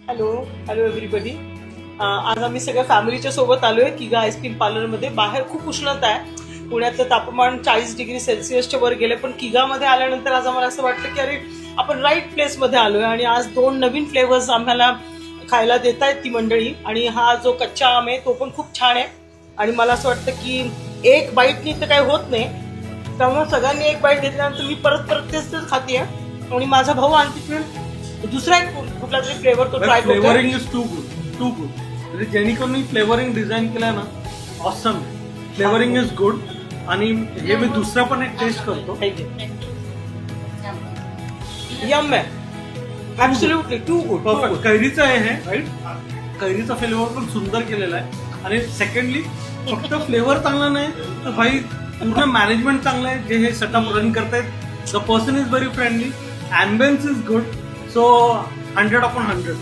Hello hello everybody. आज आम्ही सगळ्या फॅमिलीच्या सोबत आलोय किगा आईस्क्रीम पार्लरमध्ये. बाहेर खूप उष्णता आहे, पुण्याचं तापमान 40 डिग्री सेल्सिअसच्या वर गेले, पण किगामध्ये आल्यानंतर आज आम्हाला असं वाटतं की अरे आपण राईट प्लेसमध्ये आलोय. आणि आज 2 नवीन फ्लेवर्स आम्हाला खायला देत आहेत ती मंडळी. आणि हा जो कच्चा आम आहे तो पण खूप छान आहे. आणि मला असं वाटतं की एक बाईटनी तर काही होत नाही, त्यामुळे सगळ्यांनी एक बाईट घेतल्यानंतर मी परत परत तेच खाते. आणि माझा भाऊ आणखी दुसरा एक कुठला तरी फ्लेवर तो ट्राय करतो. Flavouring is too good. म्हणजे जेणेकरून मी फ्लेवरिंग डिझाईन केलाय ना, ऑसम. Flavouring is good. आणि हे मी दुसरा पण एक टेस्ट करतो. यम आहे, ऍब्सोल्युटली टू गुड. परफेक्ट. कैरीचं आहे हे, राईट? कैरीचा फ्लेवर पण सुंदर केलेला आहे. आणि सेकंडली फक्त फ्लेवर चांगला नाही तर भाई पूर्ण मॅनेजमेंट चांगलं आहे. जे हे सेटअप रन करतायत, the person is very friendly, ambience is good. So 100/100.